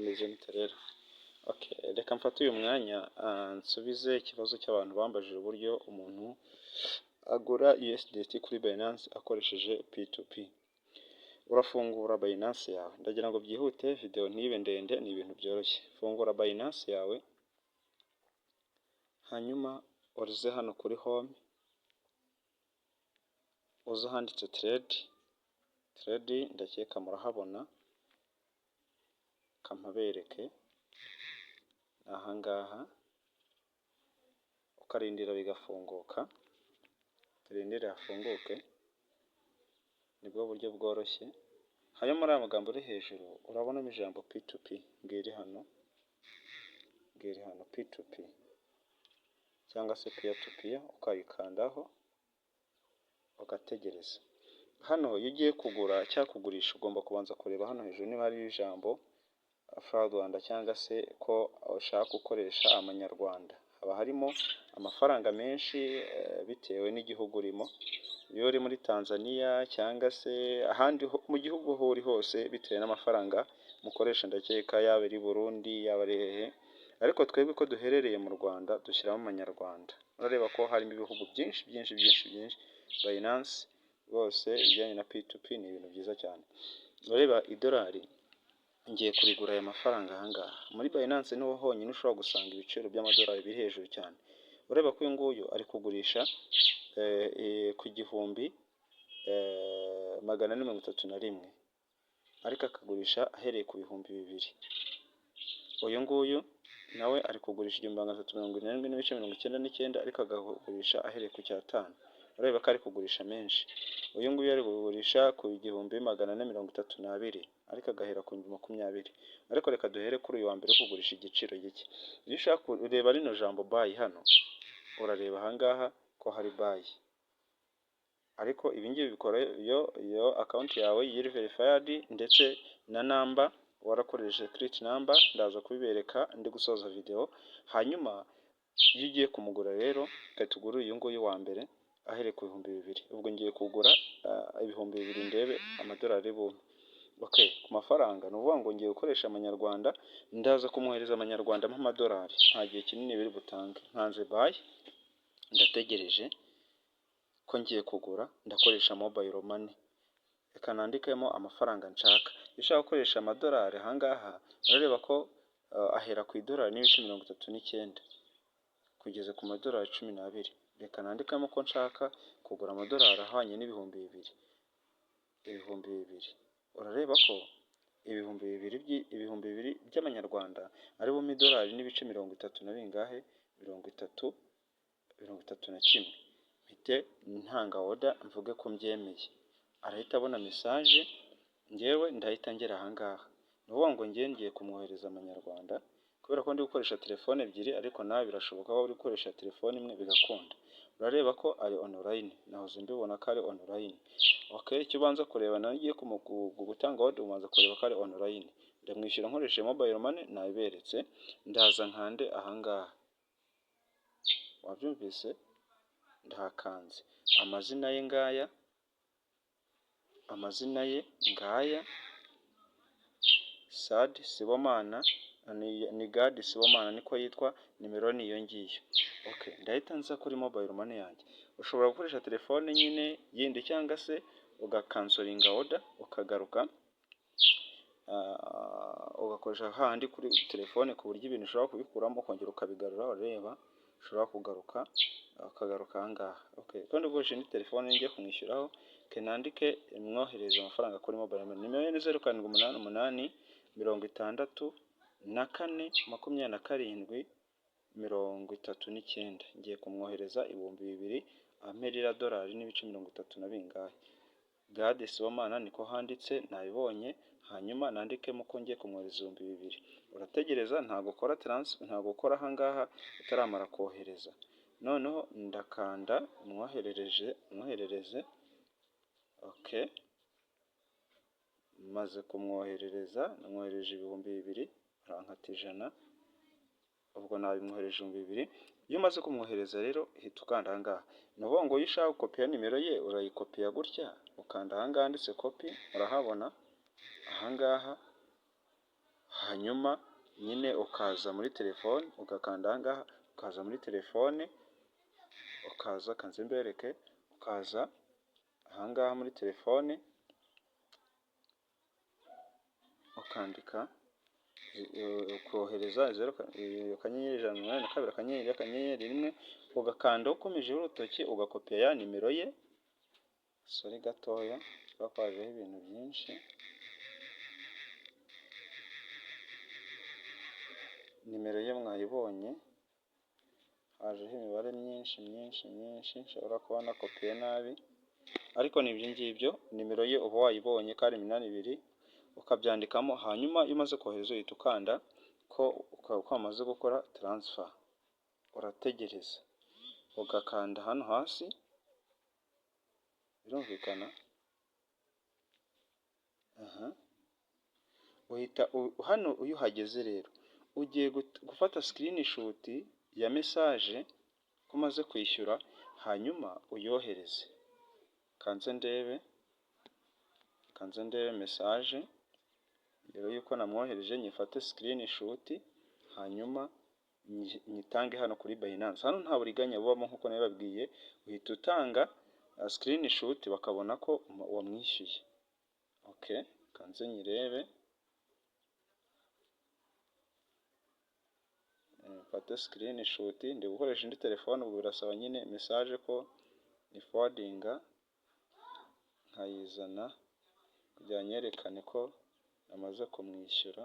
umeze mute rero? Okay, reka mfate uyu mwanya nsubize ikibazo cy'abantu bambajije uburyo umuntu agura USDT kuri Binance akoresheje P2P. Urafungura Binance yawe, ndagira ngo byihute video ntibe ndende, ni ibintu byoroshye. Fungura Binance yawe, hanyuma uze hano kuri home, uze handitse trade, ndakeka murahabona, kampabereke ahangaha, ukarindira bigafunguka, turindire hafunguke, nibwo buryo bworoshye. Hanyuma muri aya magambo uri hejuru urabonamo ijambo P2P, ngiri hano P2P cyangwa se peer to peer, ukayikandaho ugategereza. Hano iyo ugiye kugura cyangwa kugurisha ugomba kubanza kureba hano hejuru niba hari ijambo Rwanda cyangwa se ko ushaka gukoresha amanyarwanda. Haba harimo amafaranga menshi bitewe n'igihugu urimo. Iyo uri muri Tanzania cyangwa se ahandi mu gihugu aho uri hose bitewe n'amafaranga mukoresha, ndakeka yaba ari Burundi yaba ari hehe, ariko twebwe ko duherereye mu Rwanda dushyiramo amanyarwanda. Urareba ko harimo ibihugu byinshi. Binance rwose ibijyanye na P2P ni ibintu byiza cyane. Urareba idolari ngiye kurigura aya mafaranga ahangaha muri Binance niho honyine ushobora gusanga ibiciro by'amadolari biri hejuru cyane. Ureba ko uyu nguyu ari kugurisha ku 1431, ariko akagurisha ahereye ku 2000. Uyu nguyu nawe ari kugurisha 1377 ariko agagurisha ahereye ku 5. Ureba ko ari kugurisha menshi. Uyu nguyu ari kugurisha ku 1432 ariko agahera ku 20. Ariko reka duhere kuri uyu wa mbere kugurisha igiciro gike. Iyo ushaka kureba rino jambo buy hano, urareba ahangaha ko hari buy, ariko ibi ngibi bikora iyo account yawe yiri verified ndetse na number warakoresheje create number, ndaza kubibereka ndi gusoza video. Hanyuma iyo ugiye kumugura rero katugura uyu nguyu wa mbere ahere ku 2000, ubwo ngiye kugura 2000 ndebe amadolari bumwe. Okay, ku mafaranga nuvuga ngo ngiye gukoresha amanyarwanda, ndaza kumwohereza amanyarwanda nk'amadolari, nta gihe kinini biri butange. Nkanze buy, ndategereje ko ngiye kugura, ndakoresha mobile money, reka nandikemo amafaranga nshaka. Iyo ushaka gukoresha amadolari ahangaha urareba ko ahera ku idolari n'ibice 39 kugeza ku madolari 12. Reka nandikamo ko nshaka kugura amadolari ahwanye n'ibihumbi 2000. Urareba ko ibihumbi 2000 by'amanyarwanda ari bo idolari n'ibice 30 na bingahe 31. Mpite ntanga order mvuge ko mbyemeye, arahita abona message, ngewe ndahita ngera ahangaha. Nuvuga ngo ngiye kumwohereza amanyarwanda kubera ko ndi gukoresha telefone ebyiri, ariko nawe birashoboka ko uri gukoresha telefone imwe bigakunda. Urareba ko ari online, nahoze mbibona ko ari online. Okay, icyo ubanza kureba nawe ugiye gutanga order ubanza kureba ko ari online. Ndamwishyura nkoresheje mobile money, nabiberetse. Ndaza nkande ahangaha, wabyumvise, ndahakanze. Amazina ye ngaya, Sad Sibomana, ni God Sibomana niko yitwa, nimero ni iyo ngiyo. Okay, ndahita nza kuri mobile money yanjye. Ushobora gukoresha telefone nyine yindi cyangwa se ugakansolinga order ukagaruka ugakoresha handi kuri telefone ku buryo ibintu ushobora kubikuramo ukongera ukabigarura. Ureba ushobora ukagaruka ahangaha. Okay, kandi ukoresha ni telefone ngiye kumwishyuraho, kenandike mwohereza amafaranga kuri mobile money. Nimero ni 0788 64 ngiye kumwohereza 2000 amperera dolari n'ibice 30 na bingahe. God Sibomana niko handitse, nabibonye. Hanyuma nandikemo ko ngiye kumwohereza 2000. Urategereza, ntago ukora ntago ukora ahangaha utaramara kohereza. Noneho ndakanda mwoherereze. Okay, maze kumwoherereza namwohereje 2000, arankata 100, ubwo nabimwohereje 2000. Iyo umaze kumwohereza rero hita ukanda ahangaha. Nuvuga ngo iyo ushaka gukopiya nimero ye urayikopiya gutya, ukanda ahangaha handitse copy, urahabona ahangaha. hanyuma nyine ukaza muri telefone ugakanda aha ngaha, ukaza muri telefone, ukaza kanze mbereke, ukaza aha ngaha muri telefone ukandika ukohereza akanyenyeri ijana na mirongo inani na kabiri akanyenyeri rimwe, ugakanda ukomejeho urutoki ugakopiya ya nimero ye, sori gatoya kuba kwajeho ibintu byinshi, nimero ye mwayibonye, hajeho imibare myinshi nshobora kuba nakopiye nabi, ariko ni ibyo ngibyo, nimero ye uba wayibonye ko ari 82, ukabyandikamo, hanyuma iyo umaze kohereza uhita ukanda ko wamaze gukora transfer, urategereza ugakanda hano hasi, birumvikana. Uhita hano iyo uhageze rero ugiye gufata screenshot ya message ko umaze kwishyura, hanyuma uyohereze. Kanze ndebe message rero yuko namwohereje, nyifate screenshot hanyuma nyitange hano kuri Binance. Hano nta buriganya bubamo nkuko nabibabwiye, uhita utanga screenshot bakabona ko wamwishyuye. Okay, kanze nyirebe, mfate screenshot, ndi gukoresha indi telefone, ubu birasaba nyine message ko ni forwardinga nkayizana kugira nyerekane ko namaze kumwishyura.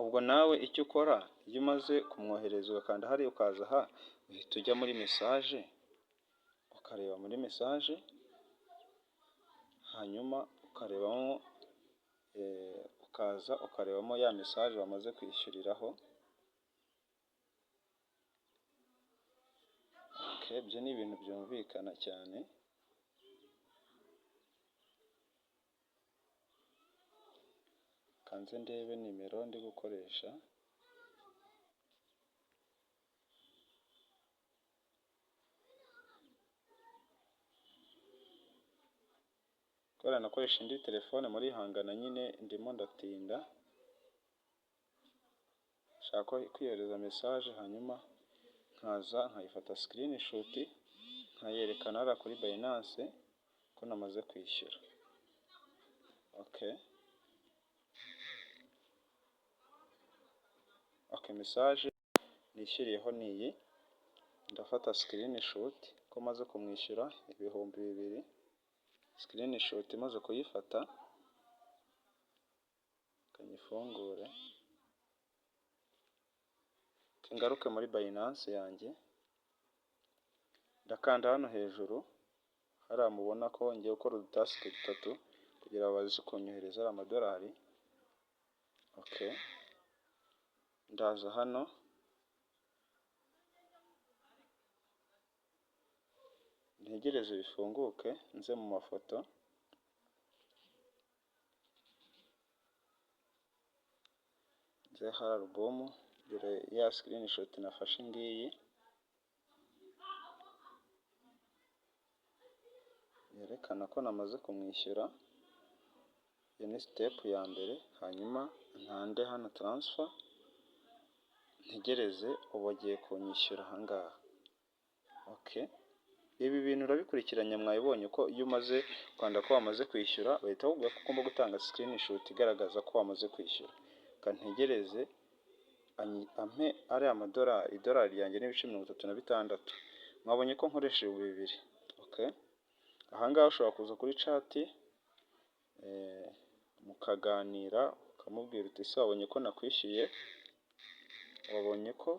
Ubwo nawe icyo ukora iyo umaze kumwohereza ugakanda hariya ukaza aha, uhita ujya muri message ukareba muri message, hanyuma ukarebamo ukaza ukarebamo ya message wamaze kwishyuriraho. Okay, ibyo ni ibintu byumvikana cyane. Kanze ndebe nimero ndi gukoresha, kubera nakoresha indi telefone muri hangana nyine ndimo ndatinda, shaka kwiyohereza message, hanyuma nkaza nkayifata screenshot nkayerekana hariya kuri Binance ko namaze kwishyura. Okay, message nishyiriyeho niyi, ndafata screenshot ko maze kumwishyura 2,000. Screenshot imaze kuyifata, kanyifungure, ngaruke muri Binance yanjye, ndakanda hano hejuru hariya mubona ko ngiye gukora udutasike 3 kugira ngo baze kunyohereza amadolari. Okay, ndaza hano ntegereze bifunguke, nze mu mafoto, nze hari album, dore ya screenshot nafashe ngiyi, yerekana ko namaze kumwishyura. Iyo ni step ya mbere, hanyuma nkande hano transfer, ntegereze ubu agiye kunyishyura aha ngaha. Okay, ibi bintu urabikurikiranye, mwabibonye ko iyo umaze kwanda ko wamaze kwishyura bahita bakubwira ko ugomba gutanga screenshot igaragaza ko wamaze kwishyura. Kantegereze ampe ariya amadolari, idolari ryanjye n'ibice 36. Mwabonye ko nkoresha 2,000. Okay, aha ngaha ushobora kuza kuri chat mukaganira, ukamubwira uti ese wabonye ko nakwishyuye, wabonye ko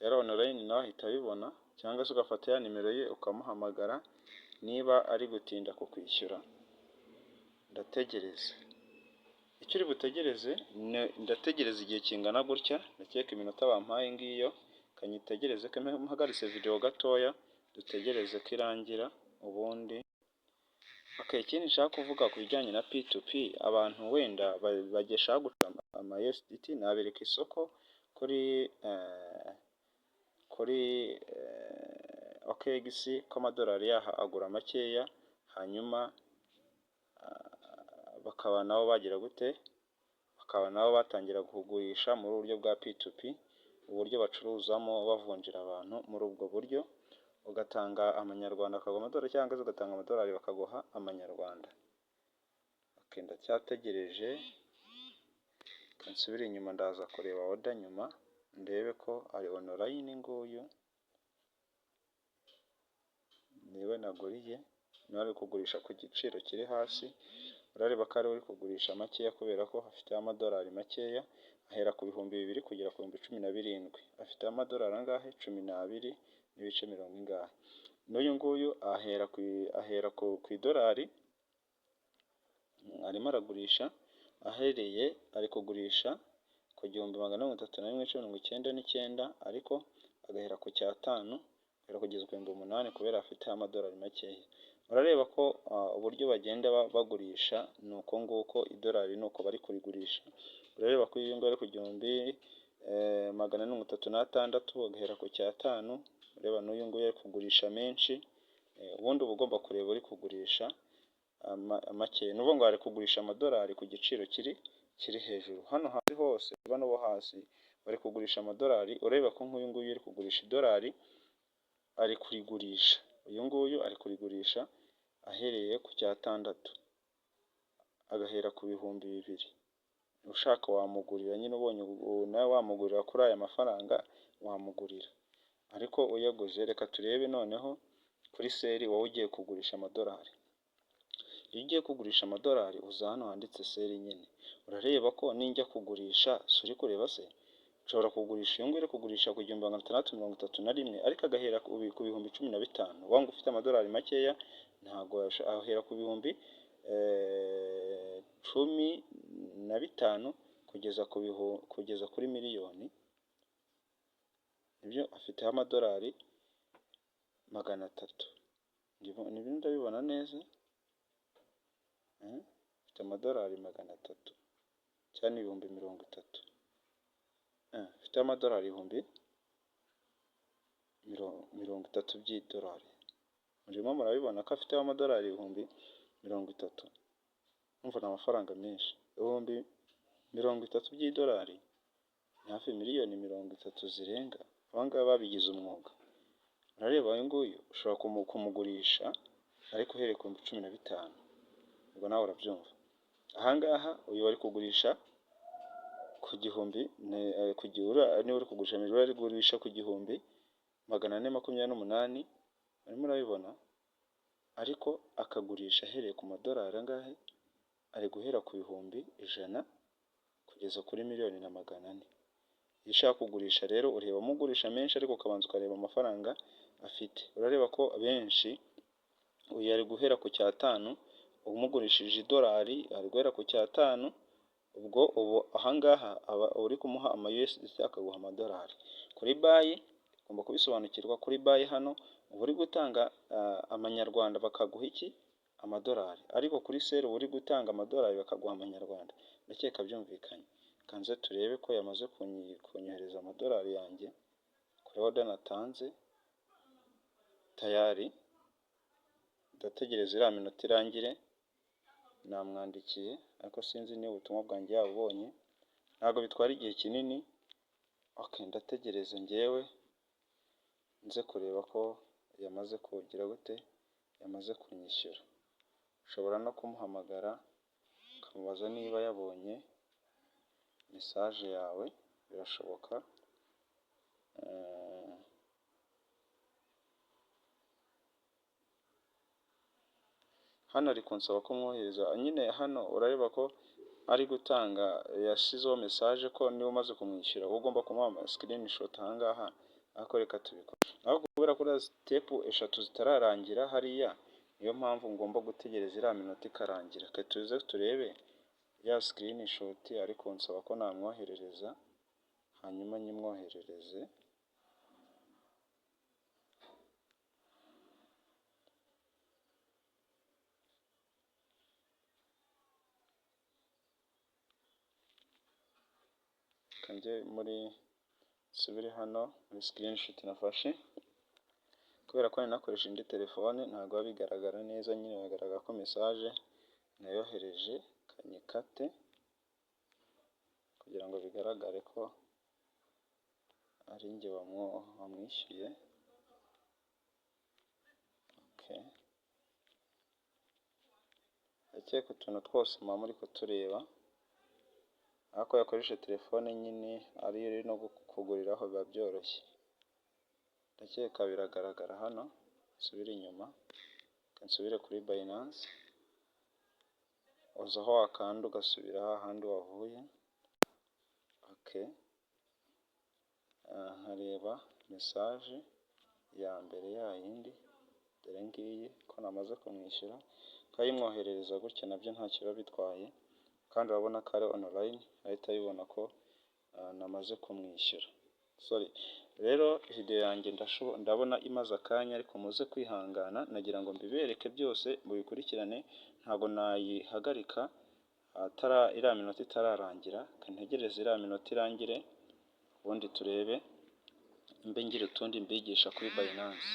yari online, nawe ahita abibona, cyangwa se ugafata ya nimero ye ukamuhamagara niba ari gutinda kukwishyura. Ndategereza, icyo uri butegereze, ndategereza igihe kingana gutya, ndakeka iminota bampaye ngiyo, kanyitegereze ko mpagaritse video gatoya, dutegereze ko irangira ubundi. Okay, ikindi nshaka kuvuga ku bijyanye na P2P, abantu wenda bageshaka guca ama Usdt, nabereka isoko kuri OKX ko amadolari yaha agura makeya, hanyuma bakaba nabo bagira gute, bakaba nabo batangira kugurisha muri uburyo bwa P2P, uburyo bacuruzamo bavunjira abantu muri ubwo buryo, ugatanga amanyarwanda bakaguha amadolari cyangwa se ugatanga amadolari bakaguha amanyarwanda. Ndacyategereje, nsubire inyuma ndaza kureba oda nyuma ndebe ko ari online. Nguyu niwe naguriye, niwe ari kugurisha ku giciro kiri hasi. Urareba ko ari uri kugurisha makeya kubera ko afite amadolari makeya, ahera ku 2,000 kugera ku 17,000. Afite amadolari angahe? 12 n'ibice 70 ingahe. N'uyu nguyu ahera ku idolari, arimo aragurisha ari kugurisha ku 1,399, ariko agahera ku cyatanu agahera kugeza ku 8,000 kubera afite amadolari makeya. Urareba ko uburyo bagenda bagurisha ni uko nguko, idolari ni uko bari kurigurisha. Urareba ko iyo ngari ku 1,436 agahera ku cyatanu. Ureba n'uyu nguyu ari kugurisha menshi, ubundi uba ugomba kureba uri kugurisha make. N'ubu ngo ari kugurisha amadolari ku giciro kiri hejuru. Hano hasi hose, bano bo hasi bari kugurisha amadolari. Ureba ko nk'uyu nguyu ari kugurisha idolari, ari kurigurisha, uyu nguyu ari kurigurisha ahereye ku cyatandatu agahera ku 2,000. Ushaka wamugurira nyine, ubonye nawe wamugurira kuri aya mafaranga wamugurira, ariko uyaguze. Reka turebe noneho kuri seri, wowe ugiye kugurisha amadolari. Iyo ugiye kugurisha amadolari uza hano handitse seri nyine. Urareba ko ninjya kugurisha, uri kureba se, ushobora kugurisha uyu nguyu uri kugurisha ku 631, ariko agahera ku 15,000. Wanga ufite amadolari makeya ntabwo ahera ku 15,000 kugeza kuri miliyoni. Nibyo afiteho amadolari 300. Niba ndabibona neza, afite amadolari 300 cyane 30,000. Afite amadolari 30,000 by'idolari. Murimo murabibona ko afite amadolari 30,000. Umva ni amafaranga menshi. 30,000 by'idolari ni hafi miliyoni 30 zirenga. Abangaba babigize umwuga. Urareba uyu nguyu ushobora kumugurisha ariko uhereye ku 15,000. Ubwo nawe urabyumva. Ahangaha uyu bari kugurisha ku 1,000, niba uri kugurisha miliyoni, ari kugurisha ku 1,428. Urimo urabibona, ariko akagurisha ahereye ku madolari angahe? Ari guhera ku 100,000 kugeza kuri 1,400,000. Iyo ushaka kugurisha rero ureba amugurisha menshi, ariko ukabanza ukareba amafaranga afite. Urareba ko benshi uyu ari guhera ku cyatanu, umugurishije idolari ari guhera ku cyatanu. Ubwo ahangaha aba uri kumuha ama USDT akaguha amadolari. Kuri bayi ugomba kubisobanukirwa. Kuri bayi hano uba uri gutanga amanyarwanda bakaguha iki? Amadolari. Ariko kuri seri uba uri gutanga amadolari bakaguha amanyarwanda. Ndakeka byumvikanye. Kanze turebe ko yamaze kunyohereza amadolari yanjye kuri oda natanze tayari. Ndategereza iriya minota irangire. Namwandikiye ariko sinzi niba ubutumwa bwanjye yabubonye. Ntabwo bitwara igihe kinini. Ndategereza njyewe nze kureba ko yamaze kugira gute, yamaze kunyishyura. Ushobora no kumuhamagara ukamubaza niba yabonye mesaje yawe, birashoboka. Hano ari kunsaba ko mwohereza nyine. Hano urareba ko ari gutanga, yashyizeho mesaje ko niba umaze kumwishyura ugomba kumuha screenshot ahangaha. Ariko reka tubikore. Aho kubera ko step 3 zitararangira hariya, niyo mpamvu ngomba gutegereza iriya minota ikarangira. Reka tuze turebe ya screenshot ari kunsaba ko namwoherereza, hanyuma nyimwoherereze. Kanjye muri subire hano muri screenshot nafashe. kubera ko nakoresha indi telefone ntabwo biba bigaragara neza, nyine bigaragara ko message nayohereje. Kanyikate kugira ngo bigaragare ko ari njye wamwishyuye. Ndakeka utuntu twose muba muri kutureba, ariko yakoresha telefone nyine ariyo iri no kuguriraho biba byoroshye. Ndakeka biragaragara hano. Nsubire inyuma, nsubire kuri Binance, uza aho wakanda ugasubira hahandi wavuye. Nkareba message ya mbere yayindi, dore ngiyi ko namaze kumwishyura, kayimwoherereza gutya nabyo ntacyo biba bitwaye, kandi urabona ko ari online, ahita abibona ko namaze kumwishyura. Rero video yanjye ndabona imaze akanya, ariko muze kwihangana, nagira ngo mbibereke byose mubikurikirane, ntabwo nayihagarika iriya minota itararangira. Kantegereze iriya minota irangire, ubundi turebe mbe ngira utundi mbigisha kuri Binance.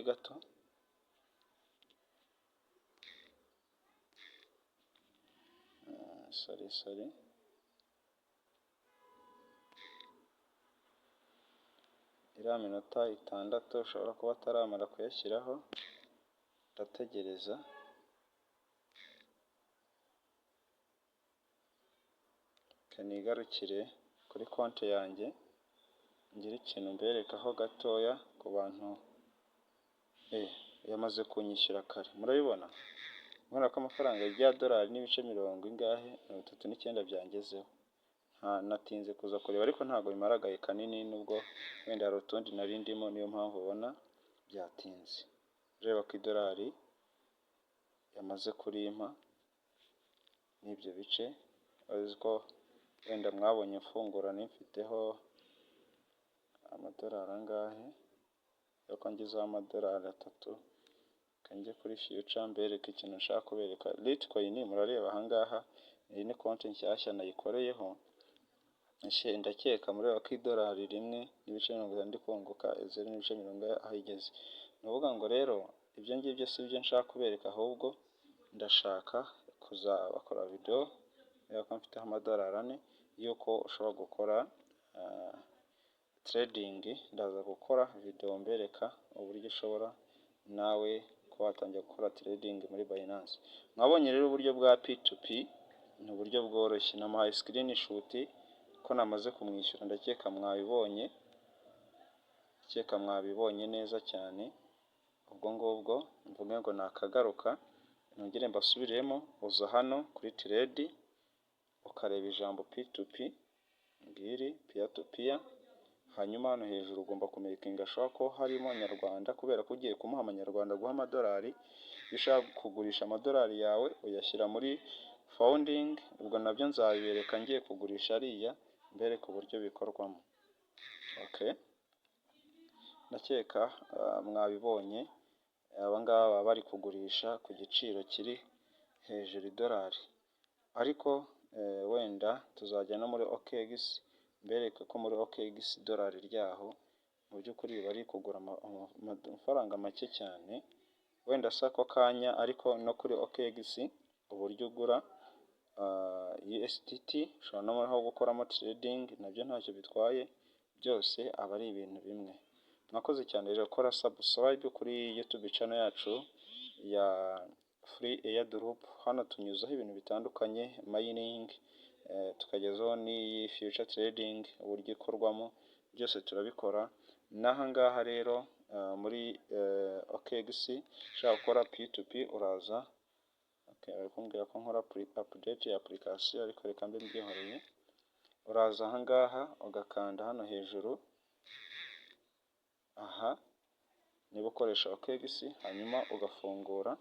Gato. Iriya minota 6 ushobora kuba ataramara kuyashyiraho, ndategereza. Kanigarukire kuri konti yanjye ngira ikintu mberekaho gatoya ku bantu yamaze kunyishyura kare. Murabibona ko amafaranga ya dolari n'ibice 39 byangezeho. Natinze kuza kureba, ariko ntabwo bimara agahe kanini, nubwo wenda hari utundi nari ndimo, niyo mpamvu ubona byatinze. Ureba ko idolari yamaze kurimpa n'ibyo bice. Uzi ko wenda mwabonye mfungura nimfiteho amadolari angahe, yuko ngizeho amadolari 3. Kanjye kuri future mbereke ikintu nshaka kubereka. Bitcoin murareba ahangaha, iyi ni konti nshyashya nayikoreyeho. Ndakeka mureba ko idolari 1.90 ndi kunguka 0.70 aho igeze. Ni ukuvuga ngo rero ibyo ngibyo si byo nshaka kubereka, ahubwo ndashaka kuzabakora video ko mfiteho amadolari 4 yuko ushobora gukora trading. Ndaza gukora video mbereka uburyo ushobora nawe kuba watangira gukora trading muri Binance. Mwabonye rero uburyo bwa P2P ni uburyo bworoshye. Namuhaye screenshot ko namaze kumwishyura. Ndakeka mwabibonye neza cyane. Ubwo ngubwo mvuge ngo nakagaruka, nongere mbasubiremo. Uza hano kuri trade, ukareba ijambo P2P ngiri peer to peer, hanyuma hano hejuru ugomba kumekinga sure ko harimo nyarwanda, kubera ko ugiye kumuha amanyarwanda guha amadolari. Iyo ushaka kugurisha amadolari yawe uyashyira muri founding, ubwo nabyo nzabibereka ngiye kugurisha ariya, mbereka uburyo bikorwamo. Ndakeka mwabibonye, aba ngaba baba bari kugurisha ku giciro kiri hejuru idolari, ariko wenda tuzajya no muri OKX mbereke ko muri OKX idolari ryaho mu by'ukuri bari kugura amafaranga make cyane. Wenda si ako kanya, ariko no kuri OKX uburyo ugura Usdt ushobora no gukoramo trading, nabyo ntacyo bitwaye, byose aba ari ibintu bimwe. Mwakoze cyane rero, kora subscribe kuri YouTube channel yacu ya Free Airdrop. Hano tunyuzaho ibintu bitandukanye, mining, tukagezaho n'iyi future trading uburyo ikorwamo, byose turabikora. N'aha ngaha rero muri OKX ushaka gukora P2P uraza. Bari kumbwira ko nkora update ya application, ariko reka mbe mbyihoreye. Uraza aha ngaha ugakanda hano hejuru, aha niba ukoresha OKX, hanyuma ugafungura.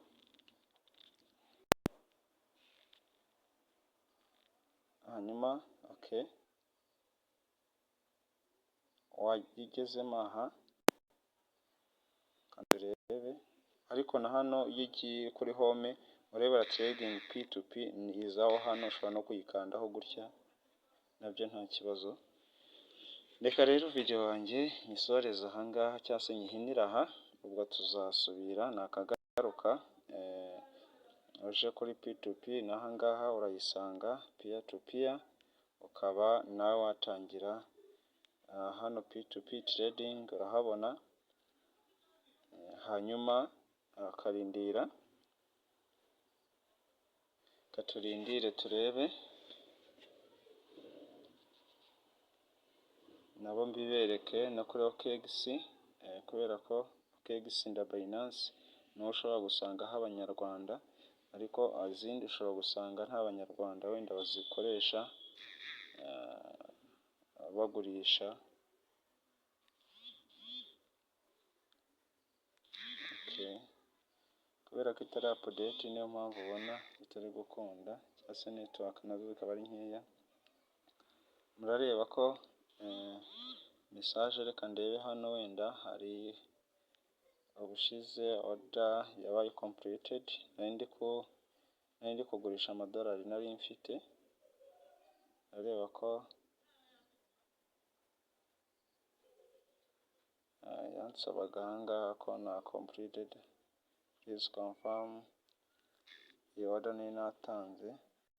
Hanyuma wagezemo aha kandi urebe, ariko na hano iyo ugiye kuri home urebera trading P2P izaho hano, ushobora no kuyikandaho gutya, nabyo nta kibazo. Reka rero video wanjye nyisoreze ahangaha cyangwa se nyihinira aha, ubwo tuzasubira nakagaruka. Uje kuri P2P n'ahangaha urayisanga peer to peer, ukaba nawe watangira hano P2P trading urahabona, hanyuma akarindira katurindire turebe nabo mbibereke no kuri OKX, kubera ko OKX nda Binance niho ushobora gusangaho abanyarwanda, ariko izindi ushobora gusanga nta banyarwanda wenda bazikoresha bagurisha. Kubera ko itari update niyo mpamvu ubona bitari gukunda, cyangwa se network nazo zikaba ari nkeya. Murareba ko message, reka ndebe hano, wenda hari ubushize order yabaye completed, nari ndi kugurisha amadolari nari mfite. Murareba ko yansabaga ahangaha ko na completed, please confirm iyi order nari natanze,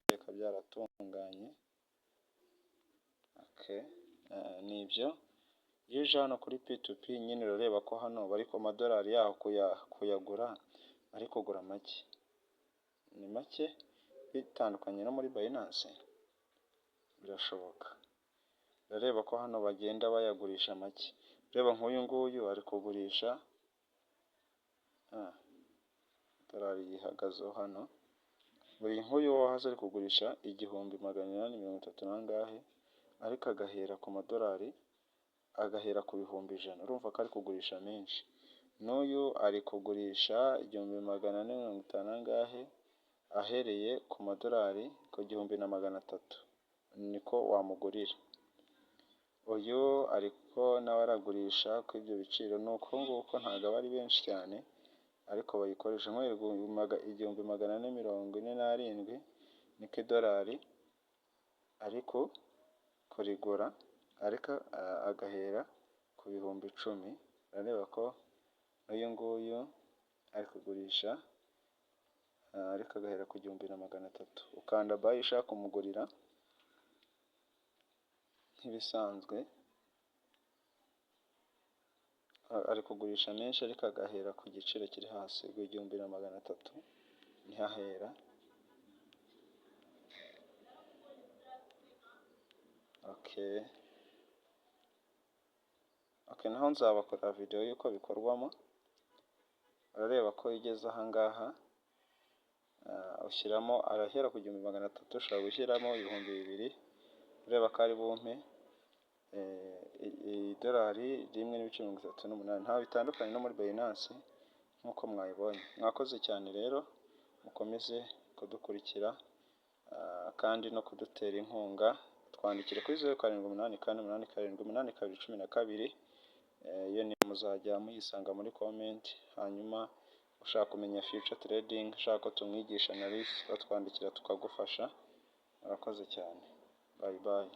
reka byaratunganye. Nibyo iyo uje hano kuri P2P nyine urareba ko hano bari ku madolari yaho kuyagura ari kugura make, ni make bitandukanye no muri Binance birashoboka. Urareba ko hano bagenda bayagurisha make. Reba nk'uyu nguyu ari kugurisha dolari yihagazeho hano, buri nk'uyu wahaze ari kugurisha 1830 nangahe, ariko agahera ku madolari, agahera ku bihumbi 100. Urumva ko ari kugurisha menshi. N'uyu ari kugurisha 1450 nangahe, ahereye ku madolari ku 1300, niko wamugurira. Uyu ariko nawe aragurisha ku ibyo biciro, ni uko nguko, ntabwo aba ari benshi cyane, ariko bayikoresha nko 1447 niko idolari ariko kurigura, ariko agahera ku bihumbi 10. Urareba ko uyu nguyu ari kugurisha ariko agahera ku 1300. Ukanda buy ushaka kumugurira nk'ibisanzwe. Ari kugurisha menshi ariko agahera ku giciro kiri hasi, 1300 niho ahera. Naho nzabakora video y'uko bikorwamo. Urareba ko igeze ahangaha, ushyiramo, arahera ku 1300, ushobora gushyiramo 2000. Ureba ko ari bumpe idolari 1.38. Nta bitandukanye no muri Binance nk'uko mwayibonye. Mwakoze cyane rero, mukomeze kudukurikira kandi no kudutera inkunga. Twandikire kuri 0788878212. Iyo ni muzajya muyisanga muri comment. Hanyuma ushaka kumenya future trading, ushaka ko tumwigisha analysis, batwandikira tukagufasha. Murakoze cyane. Bye bye.